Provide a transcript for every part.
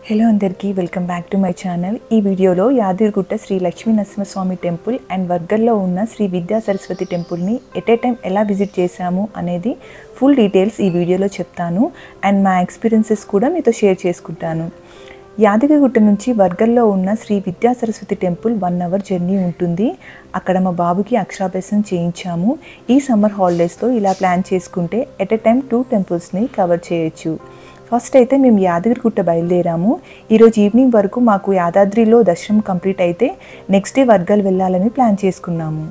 Hello అందరికీ welcome back to my channel. ఈ వీడియోలో యాదగిరిగుట్ట శ్రీ లక్ష్మీ నరసింహస్వామి టెంపుల్ అండ్ వర్గల్లో ఉన్న శ్రీ విద్యా సరస్వతి టెంపుల్ని ఎట్ ఏ టైం ఎలా విజిట్ చేశాము అనేది ఫుల్ డీటెయిల్స్ ఈ వీడియోలో చెప్తాను. అండ్ మా ఎక్స్పీరియన్సెస్ కూడా మీతో షేర్ చేసుకుంటాను. యాదగిరిగుట్ట నుంచి వర్గల్లో ఉన్న శ్రీ విద్యా సరస్వతి టెంపుల్ 1 అవర్ జర్నీ ఉంటుంది. అక్కడ మా బాబుకి అక్షరాభ్యాసం చేయించాము. ఈ సమ్మర్ హాలిడేస్లో ఇలా ప్లాన్ చేసుకుంటే ఎట్ ఏ టైం 2 టెంపుల్స్ని కవర్ చేయొచ్చు. ఫస్ట్ అయితే మేము యాదగిరిగుట్ట బయలుదేరాము. ఈరోజు ఈవినింగ్ వరకు మాకు యాదాద్రిలో దర్శనం కంప్లీట్ అయితే నెక్స్ట్ డే వర్గల్ వెళ్ళాలని ప్లాన్ చేసుకున్నాము.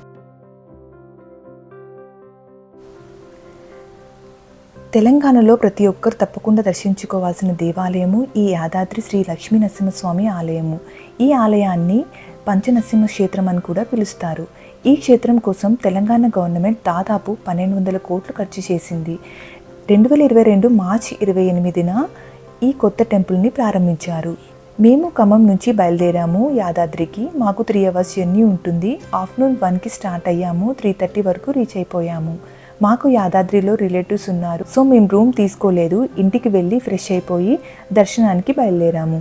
తెలంగాణలో ప్రతి ఒక్కరు తప్పకుండా దర్శించుకోవాల్సిన దేవాలయము ఈ యాదాద్రి శ్రీ లక్ష్మీ నరసింహస్వామి ఆలయము. ఈ ఆలయాన్ని పంచనరసింహ క్షేత్రం అని కూడా పిలుస్తారు. ఈ క్షేత్రం కోసం తెలంగాణ గవర్నమెంట్ దాదాపు 1200 కోట్లు ఖర్చు చేసింది. 2022 మార్చి 28న ఈ కొత్త టెంపుల్ని ప్రారంభించారు. మేము ఖమ్మం నుంచి బయలుదేరాము యాదాద్రికి. మాకు 3 అవర్స్ జర్నీ ఉంటుంది. ఆఫ్టర్నూన్ 1కి స్టార్ట్ అయ్యాము. 3:30 వరకు రీచ్ అయిపోయాము. మాకు యాదాద్రిలో రిలేటివ్స్ ఉన్నారు, సో మేము రూమ్ తీసుకోలేదు. ఇంటికి వెళ్ళి ఫ్రెష్ అయిపోయి దర్శనానికి బయలుదేరాము.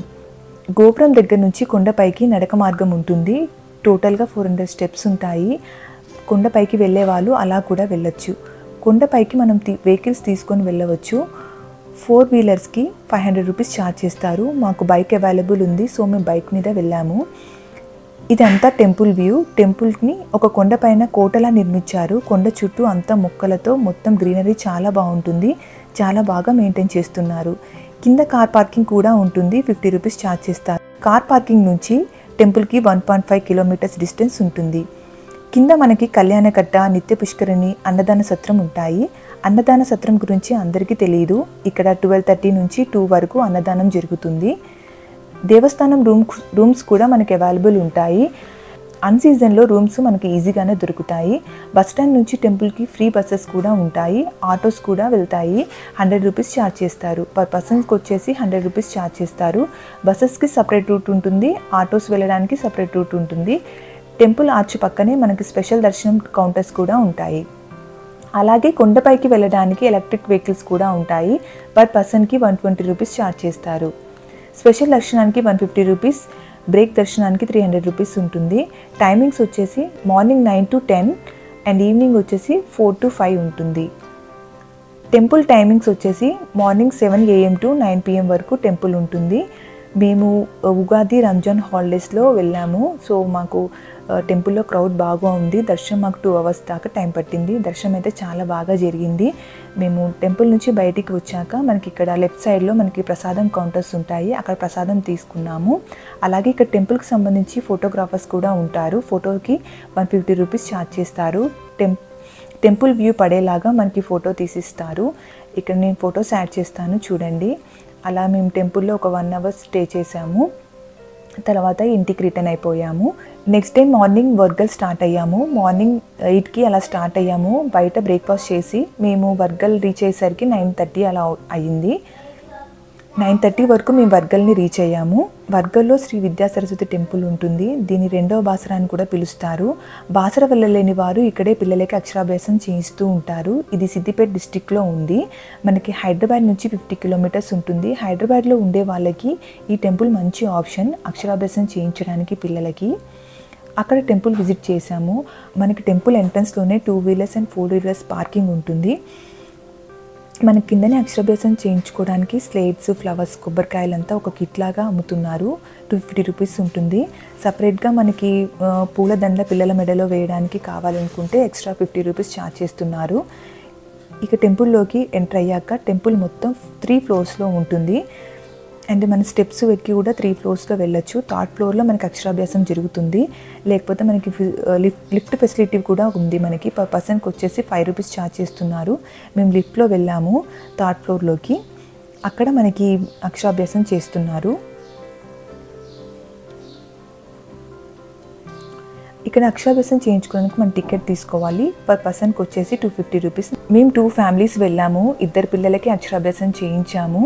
గోపురం దగ్గర నుంచి కొండపైకి నడక మార్గం ఉంటుంది. టోటల్గా 400 స్టెప్స్ ఉంటాయి. కొండపైకి వెళ్ళే వాళ్ళు అలా కూడా వెళ్ళొచ్చు. కొండపైకి మనం వెహికల్స్ తీసుకొని వెళ్ళవచ్చు. 4 వీలర్స్కి 500 రూపీస్ ఛార్జ్ చేస్తారు. మాకు బైక్ అవైలబుల్ ఉంది, సో మేము బైక్ మీద వెళ్ళాము. ఇదంతా టెంపుల్ వ్యూ. టెంపుల్ని ఒక కొండపైన కోటలా నిర్మించారు. కొండ చుట్టూ అంతా మొక్కలతో మొత్తం గ్రీనరీ చాలా బాగుంటుంది. చాలా బాగా మెయింటైన్ చేస్తున్నారు. కింద కార్ పార్కింగ్ కూడా ఉంటుంది. 50 రూపీస్ ఛార్జ్ చేస్తారు. కార్ పార్కింగ్ నుంచి టెంపుల్కి 1.5 కిలోమీటర్స్ డిస్టెన్స్ ఉంటుంది. కింద మనకి కళ్యాణకట్ట, నిత్య పుష్కరిణి, అన్నదాన సత్రం ఉంటాయి. అన్నదాన సత్రం గురించి అందరికీ తెలియదు. ఇక్కడ 12:30 నుంచి 2 వరకు అన్నదానం జరుగుతుంది. దేవస్థానం రూమ్స్ కూడా మనకి అవైలబుల్ ఉంటాయి. అన్ సీజన్లో రూమ్స్ మనకి ఈజీగానే దొరుకుతాయి. బస్ స్టాండ్ నుంచి టెంపుల్కి ఫ్రీ బస్సెస్ కూడా ఉంటాయి. ఆటోస్ కూడా వెళ్తాయి. 100 రూపీస్ ఛార్జ్ చేస్తారు. పర్ పర్సన్స్కి వచ్చేసి 100 రూపీస్ ఛార్జ్ చేస్తారు. బస్సెస్కి సపరేట్ రూట్ ఉంటుంది. ఆటోస్ వెళ్ళడానికి సపరేట్ రూట్ ఉంటుంది. టెంపుల్ ఆర్చ్ పక్కనే మనకి స్పెషల్ దర్శనం కౌంటర్స్ కూడా ఉంటాయి. అలాగే కొండపైకి వెళ్ళడానికి ఎలక్ట్రిక్ వెహికల్స్ కూడా ఉంటాయి. పర్ పర్సన్కి 120 రూపీస్ ఛార్జ్ చేస్తారు. స్పెషల్ దర్శనానికి 150 రూపీస్, బ్రేక్ దర్శనానికి 300 రూపీస్ ఉంటుంది. టైమింగ్స్ వచ్చేసి మార్నింగ్ 9 to 10 అండ్ ఈవినింగ్ వచ్చేసి 4 to 5 ఉంటుంది. టెంపుల్ టైమింగ్స్ వచ్చేసి మార్నింగ్ 7 AM to 9 PM వరకు టెంపుల్ ఉంటుంది. మేము ఉగాది, రంజాన్ హాలిడేస్లో వెళ్ళాము. సో మాకు టెంపుల్లో క్రౌడ్ బాగా ఉంది. దర్శనం మాకు 2 అవర్స్ దాకా టైం పట్టింది. దర్శనం అయితే చాలా బాగా జరిగింది. మేము టెంపుల్ నుంచి బయటికి వచ్చాక మనకి ఇక్కడ లెఫ్ట్ సైడ్లో మనకి ప్రసాదం కౌంటర్స్ ఉంటాయి. అక్కడ ప్రసాదం తీసుకున్నాము. అలాగే ఇక్కడ టెంపుల్కి సంబంధించి ఫోటోగ్రాఫర్స్ కూడా ఉంటారు. ఫోటోకి 150 రూపీస్ ఛార్జ్ చేస్తారు. టెంపుల్ వ్యూ పడేలాగా మనకి ఫోటో తీసిస్తారు. ఇక్కడ నేను ఫొటోస్ యాడ్ చేస్తాను చూడండి. అలా మేము టెంపుల్లో ఒక 1 అవర్ స్టే చేసాము. తర్వాత ఇంటికి రిటర్న్ అయిపోయాము. Next day morning Wargal start అయ్యాము. మార్నింగ్ 8కి అలా స్టార్ట్ అయ్యాము. బయట బ్రేక్ఫాస్ట్ చేసి మేము వర్గల్ రీచ్ అయ్యేసరికి 9:30 అలా అయ్యింది. 9:30 వరకు మేము వర్గల్ని రీచ్ అయ్యాము. వర్గల్లో శ్రీ విద్యా సరస్వతి టెంపుల్ ఉంటుంది. దీన్ని 2వ బాసర అని కూడా పిలుస్తారు. బాసర వెళ్ళలేని వారు ఇక్కడే పిల్లలకి అక్షరాభ్యాసం చేయిస్తూ ఉంటారు. ఇది సిద్దిపేట డిస్టిక్లో ఉంది. మనకి హైదరాబాద్ నుంచి 50 కిలోమీటర్స్ ఉంటుంది. హైదరాబాద్లో ఉండే వాళ్ళకి ఈ టెంపుల్ మంచి ఆప్షన్ అక్షరాభ్యాసం చేయించడానికి పిల్లలకి. అక్కడ టెంపుల్ విజిట్ చేసాము. మనకి టెంపుల్ ఎంట్రన్స్లోనే 2 వీలర్స్ అండ్ 4 వీలర్స్ పార్కింగ్ ఉంటుంది. మనకి కిందనే అక్షరాభ్యాసం చేయించుకోవడానికి స్లేట్స్, ఫ్లవర్స్, కొబ్బరికాయలంతా ఒక కిట్ లాగా అమ్ముతున్నారు. 250 రూపీస్ ఉంటుంది. సపరేట్గా మనకి పూలదండ పిల్లల మెడలో వేయడానికి కావాలనుకుంటే ఎక్స్ట్రా 50 రూపీస్ ఛార్జ్ చేస్తున్నారు. ఇక టెంపుల్లోకి ఎంటర్ అయ్యాక టెంపుల్ మొత్తం 3 ఫ్లోర్స్లో ఉంటుంది. అండ్ మన స్టెప్స్ ఎక్కి కూడా 3 ఫ్లోర్స్లో వెళ్ళొచ్చు. 3rd ఫ్లోర్లో మనకి అక్షరాభ్యాసం జరుగుతుంది. లేకపోతే మనకి లిఫ్ట్ ఫెసిలిటీ కూడా ఉంది. మనకి పర్ పర్సన్కి వచ్చేసి 5 రూపీస్ ఛార్జ్ చేస్తున్నారు. మేము లిఫ్ట్లో వెళ్ళాము 3rd ఫ్లోర్లోకి. అక్కడ మనకి అక్షరాభ్యాసం చేస్తున్నారు. ఇక్కడ అక్షరాభ్యాసం చేయించుకోవడానికి మనం టికెట్ తీసుకోవాలి. పర్ పర్సన్కి వచ్చేసి 250 రూపీస్. మేము 2 ఫ్యామిలీస్ వెళ్ళాము. 2 పిల్లలకి అక్షరాభ్యాసం చేయించాము.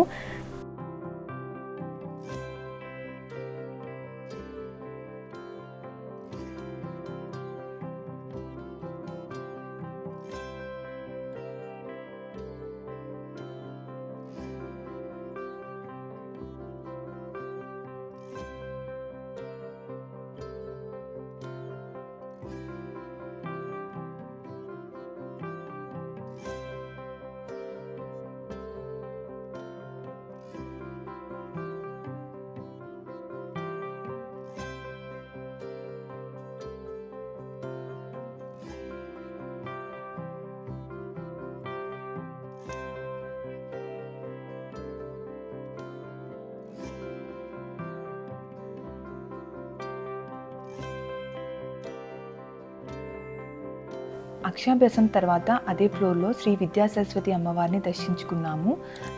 అక్షాభ్యాసం తర్వాత అదే ఫ్లోర్లో శ్రీ విద్యా సరస్వతి అమ్మవారిని దర్శించుకున్నాము.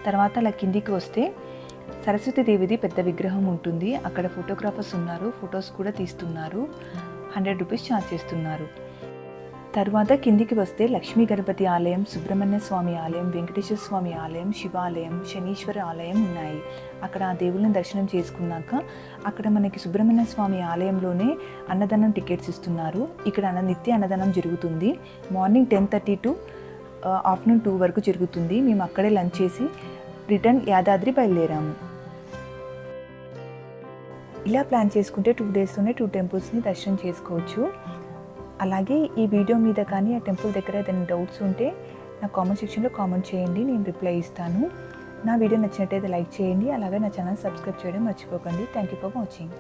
తర్వాత అలా కిందికి వస్తే సరస్వతీదేవిది పెద్ద విగ్రహం ఉంటుంది. అక్కడ ఫోటోగ్రాఫర్స్ ఉన్నారు, ఫొటోస్ కూడా తీస్తున్నారు. 100 రూపీస్ ఛార్జ్ చేస్తున్నారు. తర్వాత కిందికి వస్తే లక్ష్మీ గణపతి ఆలయం, సుబ్రహ్మణ్య స్వామి ఆలయం, వెంకటేశ్వర స్వామి ఆలయం, శివాలయం, శనీశ్వర ఆలయం ఉన్నాయి. అక్కడ ఆ దేవుళ్ళని దర్శనం చేసుకున్నాక అక్కడ మనకి సుబ్రహ్మణ్య స్వామి ఆలయంలోనే అన్నదానం టికెట్స్ ఇస్తున్నారు. ఇక్కడ నిత్య అన్నదానం జరుగుతుంది. మార్నింగ్ 10:30 టు ఆఫ్టర్నూన్ 2 వరకు జరుగుతుంది. మేము అక్కడే లంచ్ చేసి రిటర్న్ యాదాద్రి బయలుదేరాము. ఇలా ప్లాన్ చేసుకుంటే 2 డేస్లోనే 2 టెంపుల్స్ని దర్శనం చేసుకోవచ్చు. అలాగే ఈ వీడియో మీద కానీ ఆ టెంపుల్ దగ్గర ఏదైనా డౌట్స్ ఉంటే నా కామెంట్ సెక్షన్లో కామెంట్ చేయండి, నేను రిప్లై ఇస్తాను. నా వీడియో నచ్చినట్టయితే లైక్ చేయండి, అలాగే నా ఛానల్ సబ్స్క్రైబ్ చేయడం మర్చిపోకండి. Thank you for watching.